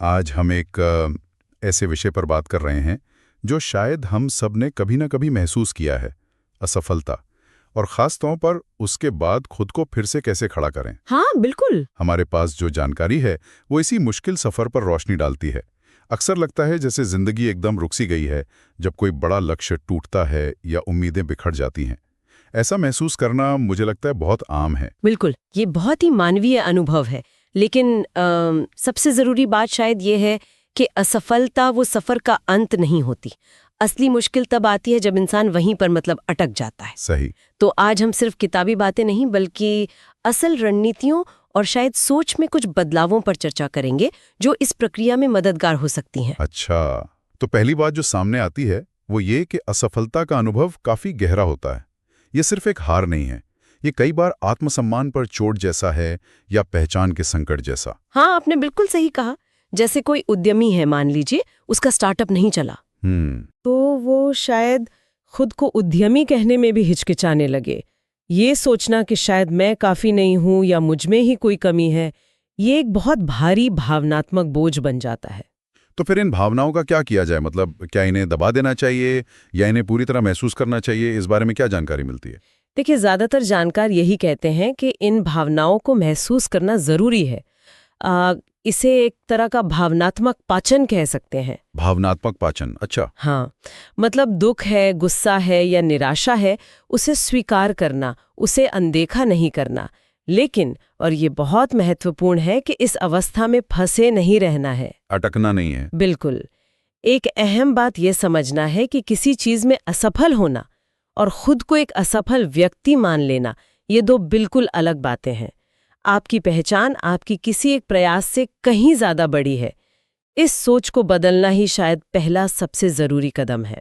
आज हम एक ऐसे विषय पर बात कर रहे हैं जो शायद हम सब ने कभी ना कभी महसूस किया है, असफलता। और ख़ास तौर पर उसके बाद खुद को फिर से कैसे खड़ा करें। हाँ बिल्कुल। हमारे पास जो जानकारी है वो इसी मुश्किल सफ़र पर रोशनी डालती है। अक्सर लगता है जैसे ज़िंदगी एकदम रुक सी गई है जब कोई बड़ा लक्ष्य टूटता है या उम्मीदें बिखर जाती हैं। ऐसा महसूस करना मुझे लगता है बहुत आम है। बिल्कुल, ये बहुत ही मानवीय अनुभव है। लेकिन सबसे ज़रूरी बात शायद ये है कि असफलता वो सफ़र का अंत नहीं होती। असली मुश्किल तब आती है जब इंसान वहीं पर अटक जाता है। सही। तो आज हम सिर्फ किताबी बातें नहीं बल्कि असल रणनीतियों और शायद सोच में कुछ बदलावों पर चर्चा करेंगे जो इस प्रक्रिया में मददगार हो सकती हैं। अच्छा, तो पहली बात जो सामने आती है वो ये कि असफलता का अनुभव काफ़ी गहरा होता है। ये सिर्फ एक हार नहीं है, ये कई बार आत्मसम्मान पर चोट जैसा है या पहचान के संकट जैसा। हाँ, आपने बिल्कुल सही कहा। जैसे कोई उद्यमी है, मान लीजिए उसका स्टार्टअप नहीं चला, तो वो शायद खुद को उद्यमी कहने में भी हिचकिचाने लगे। ये सोचना कि शायद मैं काफ़ी नहीं हूँ या मुझ में ही कोई कमी है, ये एक बहुत भारी भावनात्मक बोझ बन जाता है। तो फिर इन भावनाओं का क्या किया जाए? मतलब क्या इन्हें दबा देना चाहिए या इन्हें पूरी तरह महसूस करना चाहिए? इस बारे में क्या जानकारी मिलती है? देखिए, ज़्यादातर जानकार यही कहते हैं कि इन भावनाओं को महसूस करना ज़रूरी है। इसे एक तरह का भावनात्मक पाचन कह सकते हैं। भावनात्मक पाचन, अच्छा। हाँ, मतलब दुख है, गुस्सा है या निराशा है, उसे स्वीकार करना, उसे अनदेखा नहीं करना। लेकिन, और ये बहुत महत्वपूर्ण है कि इस अवस्था में फंसे नहीं रहना है। अटकना नहीं है। बिल्कुल। एक अहम बात यह समझना है कि किसी चीज में असफल होना और खुद को एक असफल व्यक्ति मान लेना, ये दो बिल्कुल अलग बातें हैं। आपकी पहचान आपकी किसी एक प्रयास से कहीं ज्यादा बड़ी है। इस सोच को बदलना ही शायद पहला सबसे जरूरी कदम है।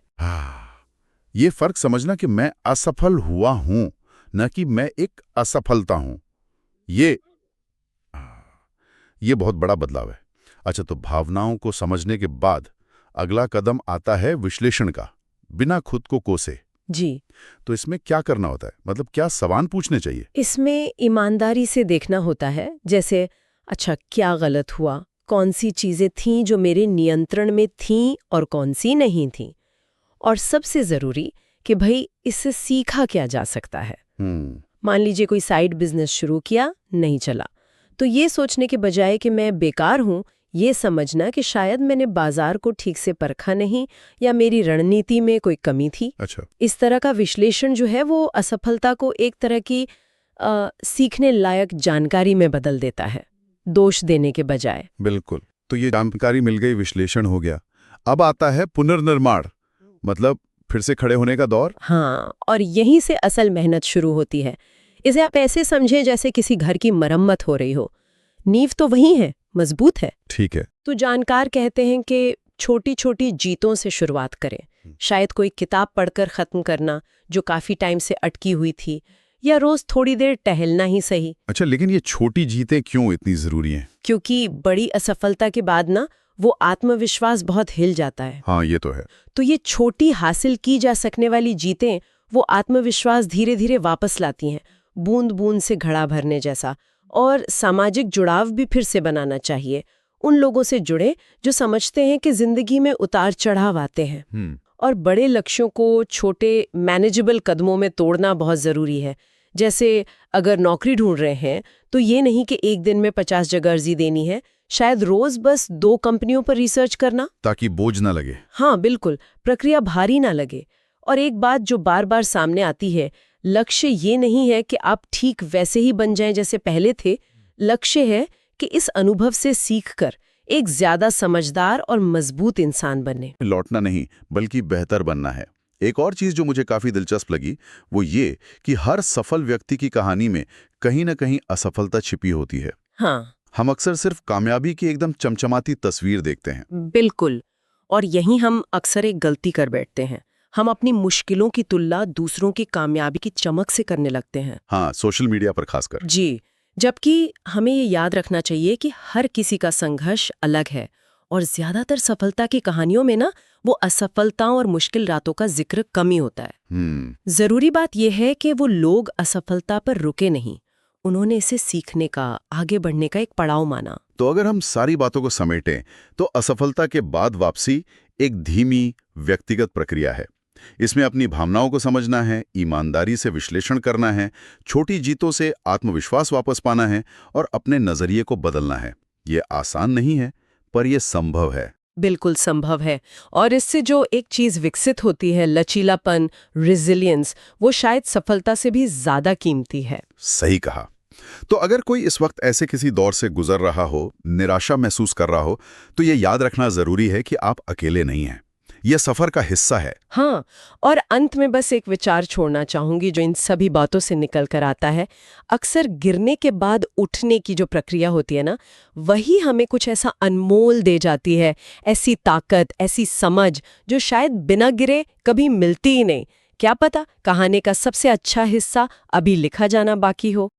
ये फर्क समझना कि मैं असफल हुआ हूं, न कि मैं एक असफलता हूं, ये ये बहुत बड़ा बदलाव है। अच्छा, तो भावनाओं को समझने के बाद अगला कदम आता है विश्लेषण का, बिना खुद को कोसे। जी। तो इसमें क्या करना होता है? मतलब क्या सवाल पूछने चाहिए? इसमें ईमानदारी से देखना होता है, जैसे अच्छा क्या गलत हुआ, कौन सी चीजें थीं जो मेरे नियंत्रण में थीं और कौन सी नहीं थीं, और सबसे जरूरी कि भाई इससे सीखा क्या जा सकता है। मान लीजिए कोई साइड बिजनेस शुरू किया, नहीं चला, तो ये सोचने के बजाय कि मैं बेकार हूं, ये समझना कि शायद मैंने बाजार को ठीक से परखा नहीं या मेरी रणनीति में कोई कमी थी। अच्छा। इस तरह का विश्लेषण जो है वो असफलता को एक तरह की सीखने लायक जानकारी में बदल देता है, दोष देने के बजाय। बिल्कुल। तो ये जानकारी मिल गई, विश्लेषण हो गया। अब आता है पुनर्निर्माण, मतलब फिर से खड़े होने का दौर। हाँ, और यहीं से असल मेहनत शुरू होती है। इसे आप ऐसे समझें जैसे किसी घर की मरम्मत हो रही हो। नींव तो वही है, मजबूत है। ठीक है। तो जानकार कहते हैं कि छोटी छोटी जीतों से शुरुआत करें। शायद कोई किताब पढ़कर खत्म करना जो काफी टाइम से अटकी हुई थी, या रोज थोड़ी देर टहलना ही सही। अच्छा, लेकिन ये छोटी जीतें क्यों इतनी जरूरी हैं? क्योंकि बड़ी असफलता के बाद वो आत्मविश्वास बहुत हिल जाता है। हाँ, ये तो है। तो ये छोटी हासिल की जा सकने वाली जीतें वो आत्मविश्वास धीरे धीरे वापस लाती हैं, बूंद बूंद से घड़ा भरने जैसा। और सामाजिक जुड़ाव भी फिर से बनाना चाहिए। उन लोगों से जुड़े जो समझते हैं कि जिंदगी में उतार चढ़ाव आते हैं। और बड़े लक्ष्यों को छोटे मैनेजेबल कदमों में तोड़ना बहुत जरूरी है। जैसे अगर नौकरी ढूंढ रहे हैं तो ये नहीं कि एक दिन में 50 जगह अर्जी देनी है, शायद रोज बस 2 कंपनियों पर रिसर्च करना, ताकि बोझ ना लगे। हाँ बिल्कुल, प्रक्रिया भारी ना लगे। और एक बात जो बार बार सामने आती है, लक्ष्य ये नहीं है कि आप ठीक वैसे ही बन जाएं जैसे पहले थे। लक्ष्य है कि इस अनुभव से सीखकर एक ज्यादा समझदार और मजबूत इंसान बने। लौटना नहीं, बल्कि बेहतर बनना है। एक और चीज जो मुझे काफी दिलचस्प लगी वो ये कि हर सफल व्यक्ति की कहानी में कहीं ना कहीं असफलता छिपी होती है। हाँ, हम अक्सर सिर्फ कामयाबी की एकदम चमचमाती तस्वीर देखते हैं। बिल्कुल। और यहीं हम अक्सर एक गलती कर बैठते हैं। हम अपनी मुश्किलों की तुलना दूसरों की कामयाबी की चमक से करने लगते हैं। हाँ, सोशल मीडिया पर खासकर। जी, जबकि हमें ये याद रखना चाहिए कि हर किसी का संघर्ष अलग है, और ज्यादातर सफलता की कहानियों में वो असफलताओं और मुश्किल रातों का जिक्र कम ही होता है। जरूरी बात यह है कि वो लोग असफलता पर रुके नहीं, उन्होंने इसे सीखने का, आगे बढ़ने का एक पड़ाव माना। तो अगर हम सारी बातों को समेटें तो असफलता के बाद वापसी एक धीमी व्यक्तिगत प्रक्रिया है। इसमें अपनी भावनाओं को समझना है, ईमानदारी से विश्लेषण करना है, छोटी जीतों से आत्मविश्वास वापस पाना है और अपने नजरिए को बदलना है। ये आसान नहीं है, पर यह संभव है। बिल्कुल संभव है। और इससे जो एक चीज विकसित होती है, लचीलापन, रेजिलियंस, वो शायद सफलता से भी ज्यादा कीमती है। सही कहा। तो अगर कोई इस वक्त ऐसे किसी दौर से गुजर रहा हो, निराशा महसूस कर रहा हो, तो ये याद रखना जरूरी है कि आप अकेले नहीं हैं। यह सफर का हिस्सा है। हाँ, और अंत में बस एक विचार छोड़ना चाहूंगी जो इन सभी बातों से निकल कर आता है। अक्सर गिरने के बाद उठने की जो प्रक्रिया होती है ना, वही हमें कुछ ऐसा अनमोल दे जाती है, ऐसी ताकत, ऐसी समझ जो शायद बिना गिरे कभी मिलती ही नहीं। क्या पता कहानी का सबसे अच्छा हिस्सा अभी लिखा जाना बाकी हो।